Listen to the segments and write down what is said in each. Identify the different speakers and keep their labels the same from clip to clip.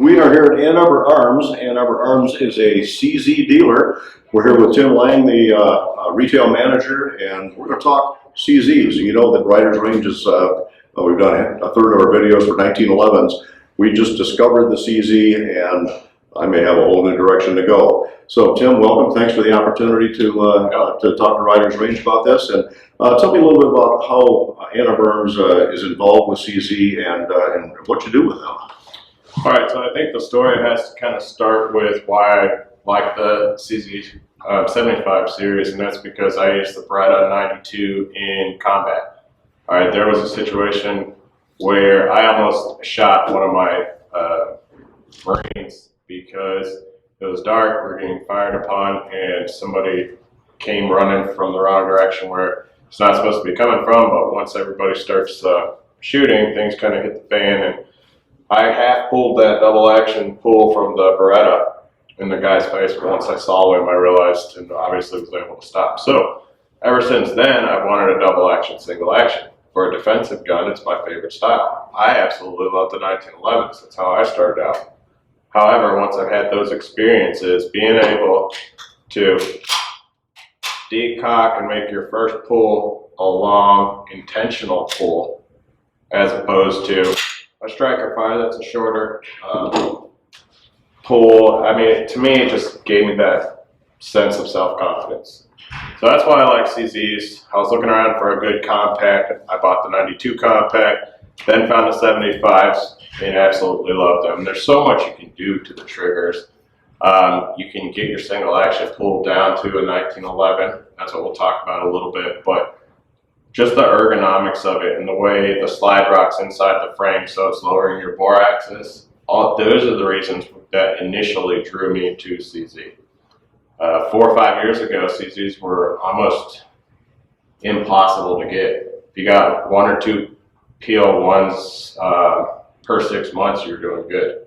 Speaker 1: We are here at Ann Arbor Arms. Ann Arbor Arms is a CZ dealer. We're here with Tim Lang, the retail manager, and we're going to talk CZs. You know that Riders Range is, we've done a third of our videos for 1911s. We just discovered the CZ, and I may have a whole new direction to go. So Tim, welcome. Thanks for the opportunity to talk to Riders Range about this. And tell me a little bit about how Ann Arbor Arms is involved with CZ and what you do with them.
Speaker 2: All right, so I think the story has to kind of start with why I like the CZ 75 series, and that's because I used the Beretta 92 in combat. All right, there was a situation where I almost shot one of my Marines because it was dark, we were getting fired upon, and somebody came running from the wrong direction where it's not supposed to be coming from, but once everybody starts shooting, things kind of hit the fan, and I half pulled that double action pull from the Beretta in the guy's face, but once I saw him, I realized and obviously was able to stop. So ever since then, I wanted a double action, single action. For a defensive gun, it's my favorite style. I absolutely love the 1911s. That's how I started out. However, once I've had those experiences, being able to decock and make your first pull a long, intentional pull, as opposed to a striker fire that's a shorter pull. I mean, to me, it just gave me that sense of self-confidence. So that's why I like CZs. I was looking around for a good compact. I bought the 92 compact, then found the 75s, and absolutely love them. There's so much you can do to the triggers. You can get your single action pulled down to a 1911. That's what we'll talk about a little bit, but just the ergonomics of it and the way the slide rocks inside the frame so it's lowering your bore axis, those are the reasons that initially drew me to CZ. 4 or 5 years ago, CZs were almost impossible to get. If you got 1 or 2 PL1s per 6 months, you're doing good.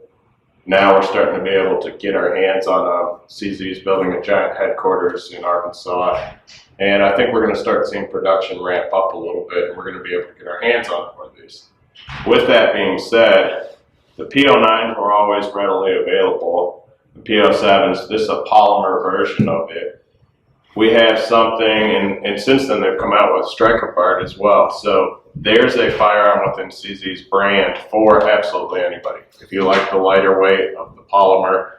Speaker 2: Now we're starting to be able to get our hands on CZs, building a giant headquarters in Arkansas. And I think we're going to start seeing production ramp up a little bit, and we're going to be able to get our hands on one of these. With that being said, the PO9s were always readily available. The PO7s, this is a polymer version of it. We have something, and since then they've come out with striker part as well. So there's a firearm within CZ's brand for absolutely anybody. If you like the lighter weight of the polymer,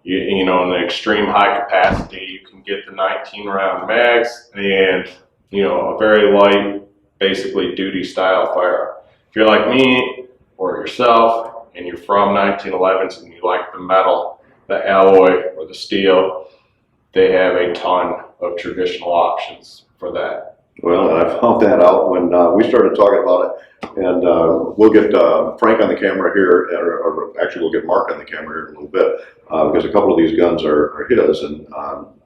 Speaker 2: you know, in the extreme high capacity, you can get the 19 round mags and, you know, a very light, basically duty style firearm. If you're like me or yourself and you're from 1911s and you like the metal, the alloy or the steel, they have a ton of traditional options for that.
Speaker 1: Well, I found that out when we started talking about it, and we'll get Frank on the camera here, or actually we'll get Mark on the camera here in a little bit, because a couple of these guns are his, and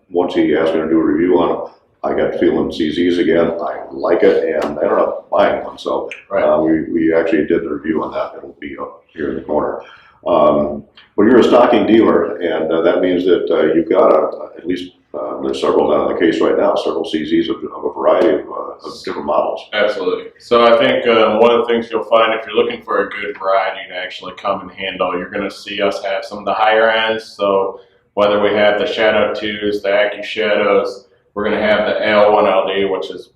Speaker 1: once he asked me to do a review on them, I got feeling CZs again. I like it, and I ended up buying one, so we actually did the review on that. It'll be up here in the corner. Well, you're a stocking dealer, and that means that you've got at least there's several down in the case right now, several CZs of a variety of different models.
Speaker 2: Absolutely. So I think one of the things you'll find if you're looking for a good variety to actually come and handle, you're going to see us have some of the higher ends. So whether we have the Shadow 2s, the Accu Shadows, we're going to have the AL1LD, which is,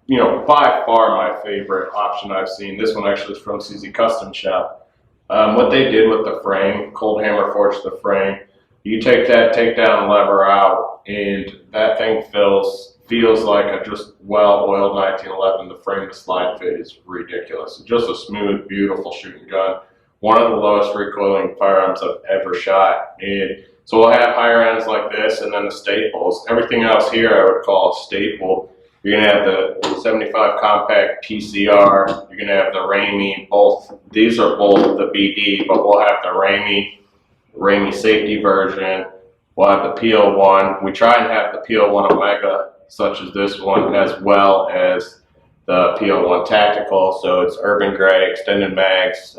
Speaker 2: you know, by far my favorite option I've seen. This one actually is from CZ Custom Shop. What they did with the frame, cold hammer forged the frame. You take that takedown lever out, and that thing feels like a just well-oiled 1911. The frame to slide fit is ridiculous. It's just a smooth, beautiful shooting gun. One of the lowest recoiling firearms I've ever shot. And so we'll have higher ends like this, and then the staples. Everything else here I would call a staple. You're going to have the 75 compact PCR. You're going to have the RAMI. Both these are both the BD, but we'll have the RAMI safety version. We'll have the PO1. We try and have the PO1 Omega, such as this one, as well as the PO1 Tactical. So it's urban gray, extended mags,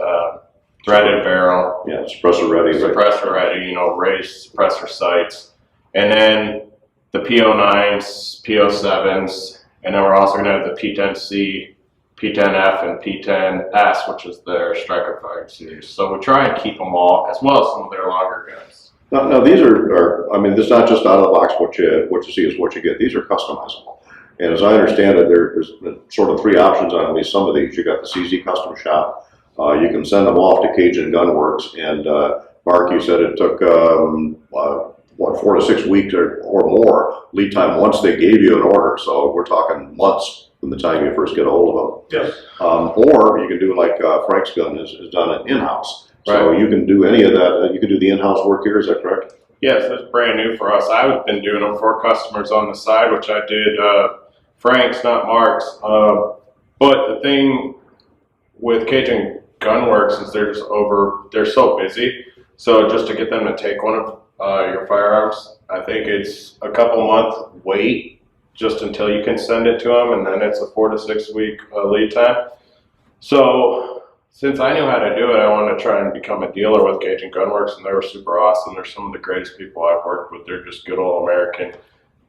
Speaker 2: threaded barrel.
Speaker 1: Yeah, suppressor ready.
Speaker 2: Suppressor ready, you know, raised suppressor sights. And then the PO9s, PO7s, and then we're also going to have the P10C, P10F and P10S, which is their striker firing series. So we try and keep them all, as well as some of their longer guns.
Speaker 1: Now these are, I mean, this is not just out of the box what you see is what you get. These are customizable. And as I understand it, there's sort of three options on at least some of these. You got the CZ Custom Shop. You can send them off to Cajun Gun Works. And Mark, you said it took, 4 to 6 weeks or more lead time once they gave you an order. So we're talking months from the time you first get a hold of them.
Speaker 2: Yes.
Speaker 1: Or you can do like Frank's gun is done in-house. So
Speaker 2: Right.
Speaker 1: you can do any of that. You can do the in-house work here. Is that correct?
Speaker 2: Yes, that's brand new for us. I've been doing them for customers on the side, which I did Frank's, not Mark's. But the thing with Cajun Gunworks is they're so busy. So just to get them to take one of your firearms, I think it's a couple month wait just until you can send it to them, and then it's a 4 to 6 week lead time. So since I knew how to do it, I wanted to try and become a dealer with Cajun Gunworks, and they were super awesome. They're some of the greatest people I've worked with. They're just good old American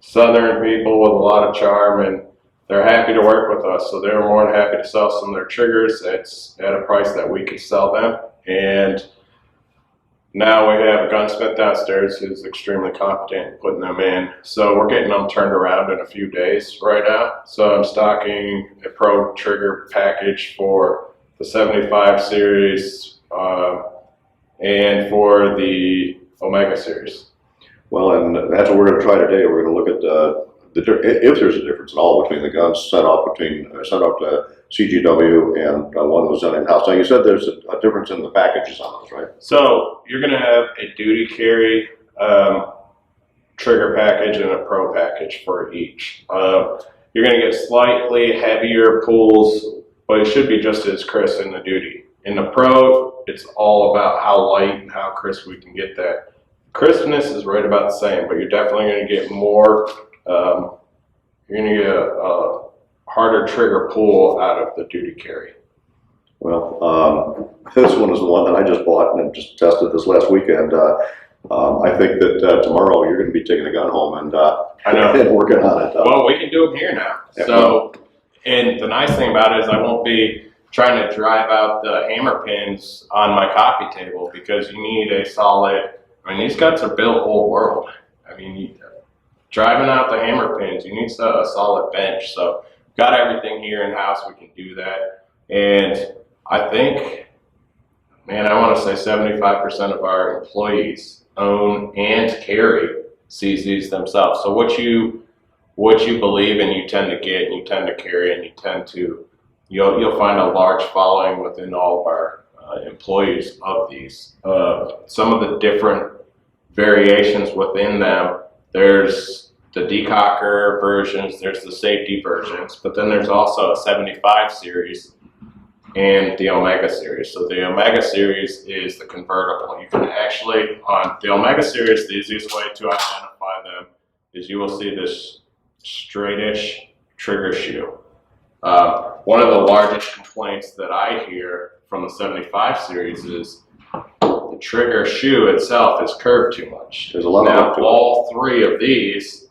Speaker 2: Southern people with a lot of charm, and they're happy to work with us. So they were more than happy to sell some of their triggers at a price that we could sell them. And now we have a gunsmith downstairs who's extremely competent in putting them in. So we're getting them turned around in a few days right now. So I'm stocking a pro trigger package for the 75 series and for the Omega series.
Speaker 1: Well, and that's what we're going to try today. We're going to look at if there's a difference at all between the guns sent off to CGW and one that was done in-house. Now, you said there's a difference in the packages on those, right?
Speaker 2: So you're going to have a duty carry trigger package and a pro package for each. You're going to get slightly heavier pulls, but it should be just as crisp in the duty. In the pro, it's all about how light and how crisp we can get that. Crispness is right about the same, but you're definitely going to get more, you're going to get a harder trigger pull out of the duty carry.
Speaker 1: Well, this one is the one that I just bought and just tested this last weekend. I think that tomorrow you're going to be taking a gun home and working on it.
Speaker 2: Well, we can do them here now.
Speaker 1: Yeah.
Speaker 2: So, and the nice thing about it is I won't be trying to drive out the hammer pins on my coffee table, because you need a solid, I mean, these guns are built old world. I mean, driving out the hammer pins, you need a solid bench. So got everything here in-house, we can do that. And I think, man, I want to say 75% of our employees own and carry CZs themselves. So what you believe in, you tend to get, and you tend to carry, and you tend to, you'll find a large following within all of our employees of these. Some of the different variations within them, there's the decocker versions, there's the safety versions, but then there's also a 75 series and the Omega series. So the Omega series is the convertible. You can actually, on the Omega series, the easiest way to identify them is you will see this straightish trigger shoe. One of the largest complaints that I hear from the 75 series is the trigger shoe itself is curved too much.
Speaker 1: There's a lot
Speaker 2: now,
Speaker 1: of
Speaker 2: all three of these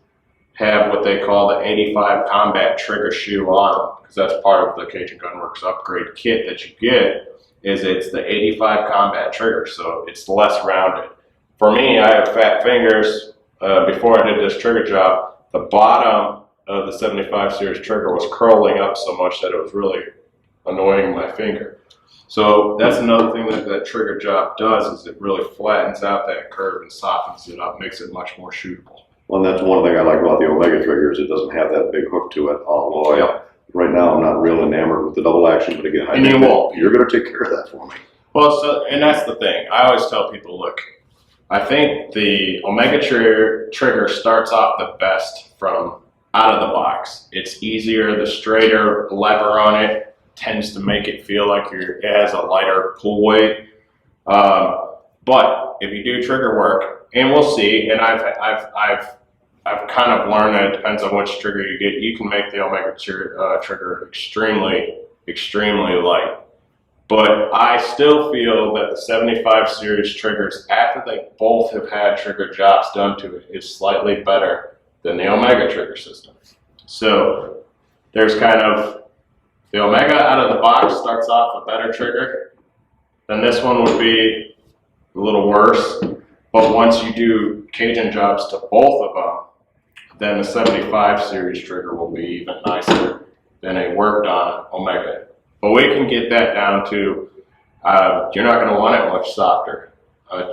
Speaker 2: have what they call the 85 combat trigger shoe on them, because that's part of the Cajun Gunworks upgrade kit that you get, is it's the 85 combat trigger, so it's less rounded. For me, I have fat fingers. Before I did this trigger job, the bottom of the 75 series trigger was curling up so much that it was really annoying my finger. So that's another thing that that trigger job does, is it really flattens out that curve and softens it up, makes it much more shootable.
Speaker 1: Well, and that's one thing I like about the Omega triggers. It doesn't have that big hook to it. Although right now I'm not real enamored with the double action, but again, I think you're going to take care of that for me.
Speaker 2: Well, so, and that's the thing. I always tell people, look, I think the Omega trigger starts off the best from out of the box. It's easier. The straighter lever on it tends to make it feel like it has a lighter pull weight. But if you do trigger work, and we'll see, and I've kind of learned that it depends on which trigger you get. You can make the Omega trigger extremely, extremely light. But I still feel that the 75 series triggers, after they both have had trigger jobs done to it, is slightly better than the Omega trigger system. So there's kind of The Omega out of the box starts off a better trigger. Then this one would be a little worse. But once you do Cajun jobs to both of them, then the 75 series trigger will be even nicer than a worked on Omega. But we can get that down to, you're not gonna want it much softer.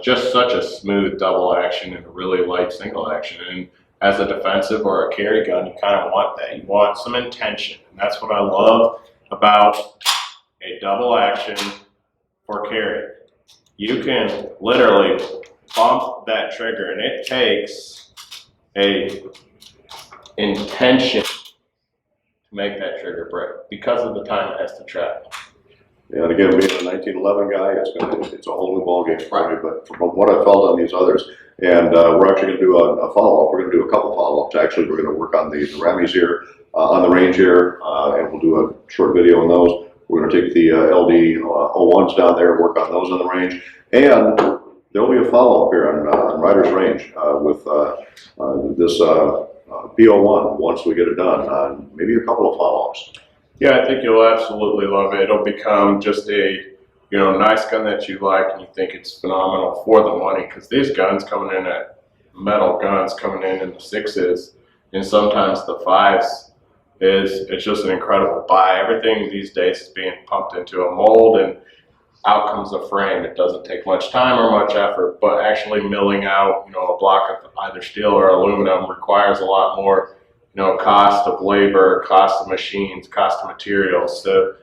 Speaker 2: Just such a smooth double action and a really light single action. And as a defensive or a carry gun, you kind of want that. You want some intention. And that's what I love about a double action for carry. You can literally bump that trigger, and it takes a intention to make that trigger break because of the time it has to travel.
Speaker 1: Yeah, and again, being a 1911 guy, it's a whole new ballgame for me. But from what I felt on these others, and we're actually going to do a follow-up. We're going to do a couple follow-ups. Actually, we're going to work on the RAMIs here, on the range here, and we'll do a short video on those. We're going to take the LD 01s down there and work on those on the range. And there will be a follow-up here on Rider's Range with this P01 once we get it done. Maybe a couple of follow-ups.
Speaker 2: Yeah, I think you'll absolutely love it. It'll become just a nice gun that you like and you think it's phenomenal for the money, because these guns coming in at metal guns coming in the 6s and sometimes the 5s it's just an incredible buy. Everything these days is being pumped into a mold and out comes a frame. It doesn't take much time or much effort, but actually milling out a block of either steel or aluminum requires a lot more cost of labor, cost of machines, cost of materials. So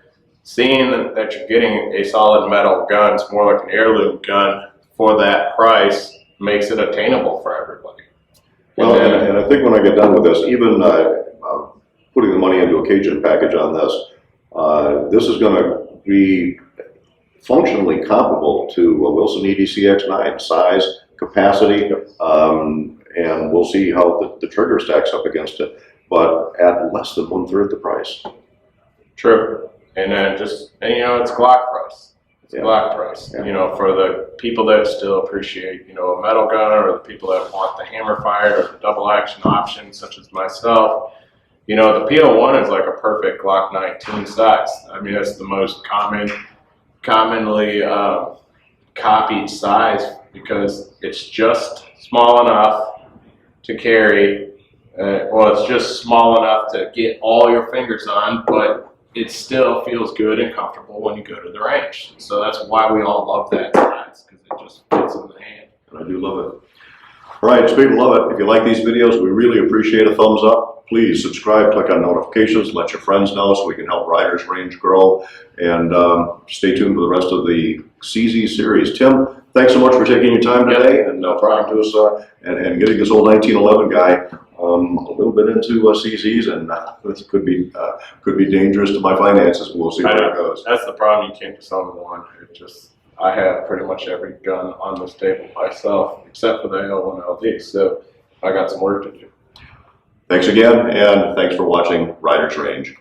Speaker 2: seeing that you're getting a solid metal gun, it's more like an heirloom gun for that price, makes it attainable for everybody.
Speaker 1: Well, and I think when I get done with this, even putting the money into a Cajun package on this, this is going to be functionally comparable to a Wilson EDC X9, size, capacity, and we'll see how the trigger stacks up against it, but at less than 1/3 the price.
Speaker 2: True. And then it's Glock price. It's Glock price.
Speaker 1: Yeah.
Speaker 2: For the people that still appreciate, a metal gun, or the people that want the hammer fired or the double action option, such as myself, the P01 is like a perfect Glock 19 size. I mean, that's the most commonly copied size, because it's just small enough to carry. It's just small enough to get all your fingers on, but it still feels good and comfortable when you go to the range. So that's why we all love that size, because it just fits in the hand.
Speaker 1: And I do love it. All right, speaking of love it, if you like these videos, we really appreciate a thumbs up. Please subscribe, click on notifications, let your friends know so we can help Rider's Range grow. And stay tuned for the rest of the CZ series. Tim, thanks so much for taking your time today and talking to us and getting this old 1911 guy a little bit into CZs, and this could be dangerous to my finances. We'll see where it goes.
Speaker 2: That's the problem. You can't just own one. I have pretty much every gun on this table myself, except for the L1 LD. So I got some work to do.
Speaker 1: Thanks again, and thanks for watching Rider's Range.